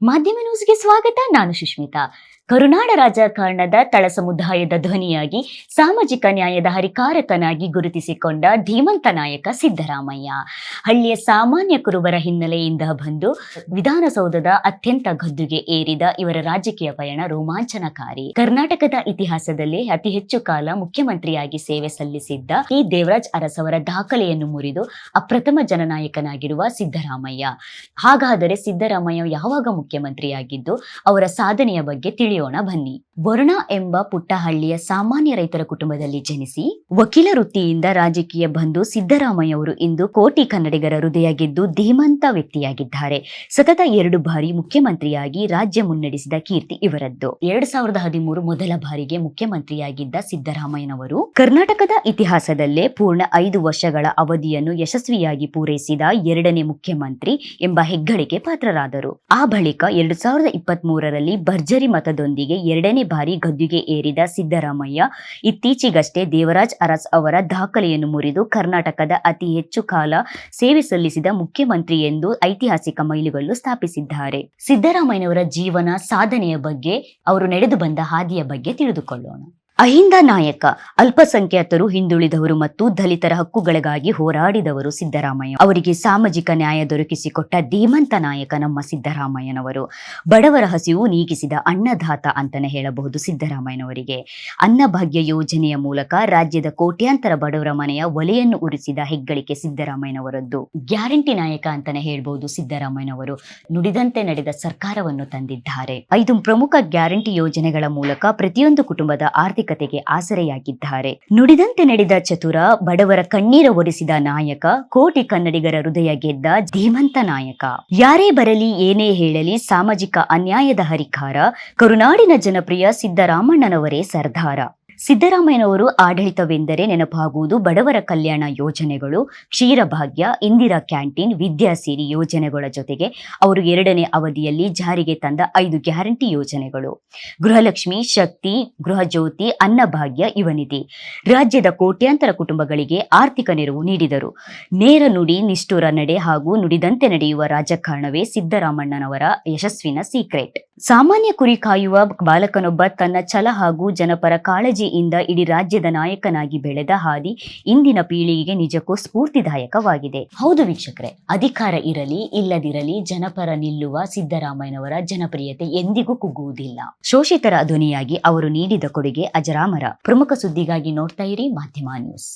ಮಾಧ್ಯಮ ನ್ಯೂಸ್ಗೆ ಸ್ವಾಗತ. ನಾನು ಸುಷ್ಮಿತಾ. ಕರುನಾಡ ರಾಜಕಾರಣದ ತಳ ಸಮುದಾಯದ ಧ್ವನಿಯಾಗಿ ಸಾಮಾಜಿಕ ನ್ಯಾಯದ ಹರಿಕಾರಕನಾಗಿ ಗುರುತಿಸಿಕೊಂಡ ಧೀಮಂತ ನಾಯಕ ಸಿದ್ದರಾಮಯ್ಯ ಹಳ್ಳಿಯ ಸಾಮಾನ್ಯ ಕುರುಬರ ಹಿನ್ನೆಲೆಯಿಂದ ಬಂದು ವಿಧಾನಸೌಧದ ಅತ್ಯಂತ ಗದ್ದುಗೆ ಏರಿದ ಇವರ ರಾಜಕೀಯ ಪಯಣ ರೋಮಾಂಚನಕಾರಿ. ಕರ್ನಾಟಕದ ಇತಿಹಾಸದಲ್ಲೇ ಅತಿ ಹೆಚ್ಚು ಕಾಲ ಮುಖ್ಯಮಂತ್ರಿಯಾಗಿ ಸೇವೆ ಸಲ್ಲಿಸಿದ್ದ ಈ ದೇವರಾಜ್ ಅರಸ್ ಅವರ ದಾಖಲೆಯನ್ನು ಮುರಿದು ಅಪ್ರಥಮ ಜನನಾಯಕನಾಗಿರುವ ಸಿದ್ದರಾಮಯ್ಯ. ಹಾಗಾದರೆ ಸಿದ್ದರಾಮಯ್ಯ ಯಾವಾಗ ಮುಖ್ಯಮಂತ್ರಿಯಾಗಿದ್ದು, ಅವರ ಸಾಧನೆಯ ಬಗ್ಗೆ ತಿಳಿಯೋಣ ಬನ್ನಿ. ವರುಣ ಎಂಬ ಪುಟ್ಟ ಹಳ್ಳಿಯ ಸಾಮಾನ್ಯ ರೈತರ ಕುಟುಂಬದಲ್ಲಿ ಜನಿಸಿ ವಕೀಲ ವೃತ್ತಿಯಿಂದ ರಾಜಕೀಯ ಬಂದು ಸಿದ್ದರಾಮಯ್ಯ ಅವರು ಇಂದು ಕೋಟಿ ಕನ್ನಡಿಗರ ಹೃದಯ ಗೆದ್ದು ಧೀಮಂತ ವ್ಯಕ್ತಿಯಾಗಿದ್ದಾರೆ. ಸತತ 2 ಬಾರಿ ಮುಖ್ಯಮಂತ್ರಿಯಾಗಿ ರಾಜ್ಯ ಮುನ್ನಡೆಸಿದ ಕೀರ್ತಿ ಇವರದ್ದು. 2013 ಮೊದಲ ಬಾರಿಗೆ ಮುಖ್ಯಮಂತ್ರಿಯಾಗಿದ್ದ ಸಿದ್ದರಾಮಯ್ಯನವರು ಕರ್ನಾಟಕದ ಇತಿಹಾಸದಲ್ಲೇ ಪೂರ್ಣ 5 ವರ್ಷಗಳ ಅವಧಿಯನ್ನು ಯಶಸ್ವಿಯಾಗಿ ಪೂರೈಸಿದ 2ನೇ ಮುಖ್ಯಮಂತ್ರಿ ಎಂಬ ಹೆಗ್ಗಳಿಕೆ ಪಾತ್ರರಾದರು. ಆ ಬಳಿಕ 2023ರಲ್ಲಿ ಭರ್ಜರಿ ಮತದೊಂದಿಗೆ 2ನೇ ಬಾರಿ ಗದ್ದುಗೆ ಏರಿದ ಸಿದ್ದರಾಮಯ್ಯ ಇತ್ತೀಚೆಗಷ್ಟೇ ದೇವರಾಜ್ ಅರಸ್ ಅವರ ದಾಖಲೆಯನ್ನು ಮುರಿದು ಕರ್ನಾಟಕದ ಅತಿ ಹೆಚ್ಚು ಕಾಲ ಸೇವೆ ಸಲ್ಲಿಸಿದ ಮುಖ್ಯಮಂತ್ರಿ ಎಂದು ಐತಿಹಾಸಿಕ ಮೈಲುಗಲ್ಲು ಸ್ಥಾಪಿಸಿದ್ದಾರೆ. ಸಿದ್ದರಾಮಯ್ಯನವರ ಜೀವನ ಸಾಧನೆಯ ಬಗ್ಗೆ, ಅವರು ನಡೆದು ಬಂದ ಹಾದಿಯ ಬಗ್ಗೆ ತಿಳಿದುಕೊಳ್ಳೋಣ. ಅಹಿಂದ ನಾಯಕ, ಅಲ್ಪಸಂಖ್ಯಾತರು, ಹಿಂದುಳಿದವರು ಮತ್ತು ದಲಿತರ ಹಕ್ಕುಗಳಿಗಾಗಿ ಹೋರಾಡಿದವರು ಸಿದ್ದರಾಮಯ್ಯ. ಅವರಿಗೆ ಸಾಮಾಜಿಕ ನ್ಯಾಯ ದೊರಕಿಸಿಕೊಟ್ಟ ಧೀಮಂತ ನಾಯಕ ನಮ್ಮ ಸಿದ್ದರಾಮಯ್ಯನವರು. ಬಡವರ ಹಸಿವು ನೀಗಿಸಿದ ಅನ್ನದಾತ ಅಂತಾನೆ ಹೇಳಬಹುದು ಸಿದ್ದರಾಮಯ್ಯನವರಿಗೆ. ಅನ್ನಭಾಗ್ಯ ಯೋಜನೆಯ ಮೂಲಕ ರಾಜ್ಯದ ಕೋಟ್ಯಾಂತರ ಬಡವರ ಮನೆಯ ಒಲೆಯನ್ನು ಉರಿಸಿದ ಹೆಗ್ಗಳಿಕೆ ಸಿದ್ದರಾಮಯ್ಯನವರದ್ದು. ಗ್ಯಾರಂಟಿ ನಾಯಕ ಅಂತಾನೆ ಹೇಳ್ಬಹುದು ಸಿದ್ದರಾಮಯ್ಯನವರು. ನುಡಿದಂತೆ ನಡೆದ ಸರ್ಕಾರವನ್ನು ತಂದಿದ್ದಾರೆ. 5 ಪ್ರಮುಖ ಗ್ಯಾರಂಟಿ ಯೋಜನೆಗಳ ಮೂಲಕ ಪ್ರತಿಯೊಂದು ಕುಟುಂಬದ ಆರ್ಥಿಕತೆಗೆ ಆಸರೆಯಾಗಿದ್ದಾರೆ. ನುಡಿದಂತೆ ನಡೆದ ಚತುರ, ಬಡವರ ಕಣ್ಣೀರ ಒರೆಸಿದ ನಾಯಕ, ಕೋಟಿ ಕನ್ನಡಿಗರ ಹೃದಯ ಗೆದ್ದ ಧೀಮಂತ ನಾಯಕ. ಯಾರೇ ಬರಲಿ ಏನೇ ಹೇಳಲಿ ಸಾಮಾಜಿಕ ಅನ್ಯಾಯದ ಹರಿಕಾರ, ಕರುನಾಡಿನ ಜನಪ್ರಿಯ ಸಿದ್ದರಾಮಣ್ಣನವರೇ ಸರ್ದಾರ. ಸಿದ್ದರಾಮಯ್ಯನವರು ಆಡಳಿತವೆಂದರೆ ನೆನಪಾಗುವುದು ಬಡವರ ಕಲ್ಯಾಣ ಯೋಜನೆಗಳು, ಕ್ಷೀರಭಾಗ್ಯ, ಇಂದಿರಾ ಕ್ಯಾಂಟೀನ್, ವಿದ್ಯಾಸಿರಿ ಯೋಜನೆಗಳ ಜೊತೆಗೆ ಅವರು 2ನೇ ಅವಧಿಯಲ್ಲಿ ಜಾರಿಗೆ ತಂದ 5 ಗ್ಯಾರಂಟಿ ಯೋಜನೆಗಳು. ಗೃಹಲಕ್ಷ್ಮಿ, ಶಕ್ತಿ, ಗೃಹಜ್ಯೋತಿ, ಅನ್ನಭಾಗ್ಯ, ಯುವನಿಧಿ. ರಾಜ್ಯದ ಕೋಟ್ಯಾಂತರ ಕುಟುಂಬಗಳಿಗೆ ಆರ್ಥಿಕ ನೆರವು ನೀಡಿದರು. ನೇರ ನುಡಿ, ನಿಷ್ಠುರ ನಡೆ ಹಾಗೂ ನುಡಿದಂತೆ ನಡೆಯುವ ರಾಜಕಾರಣವೇ ಸಿದ್ದರಾಮಣ್ಣನವರ ಯಶಸ್ವಿನ ಸೀಕ್ರೆಟ್. ಸಾಮಾನ್ಯ ಕುರಿ ಕಾಯುವ ಬಾಲಕನೊಬ್ಬ ತನ್ನ ಛಲ ಹಾಗೂ ಜನಪರ ಕಾಳಜಿಯಿಂದ ಇಡೀ ರಾಜ್ಯದ ನಾಯಕನಾಗಿ ಬೆಳೆದ ಹಾದಿ ಇಂದಿನ ಪೀಳಿಗೆಗೆ ನಿಜಕ್ಕೂ ಸ್ಫೂರ್ತಿದಾಯಕವಾಗಿದೆ. ಹೌದು ವೀಕ್ಷಕರೇ, ಅಧಿಕಾರ ಇರಲಿ ಇಲ್ಲದಿರಲಿ ಜನಪರ ನಿಲ್ಲುವ ಸಿದ್ದರಾಮಯ್ಯನವರ ಜನಪ್ರಿಯತೆ ಎಂದಿಗೂ ಕುಗ್ಗುವುದಿಲ್ಲ. ಶೋಷಿತರ ಧ್ವನಿಯಾಗಿ ಅವರು ನೀಡಿದ ಕೊಡುಗೆ ಅಜರಾಮರ. ಪ್ರಮುಖ ಸುದ್ದಿಗಾಗಿ ನೋಡ್ತಾ ಇರಿ ಮಾಧ್ಯಮ ನ್ಯೂಸ್.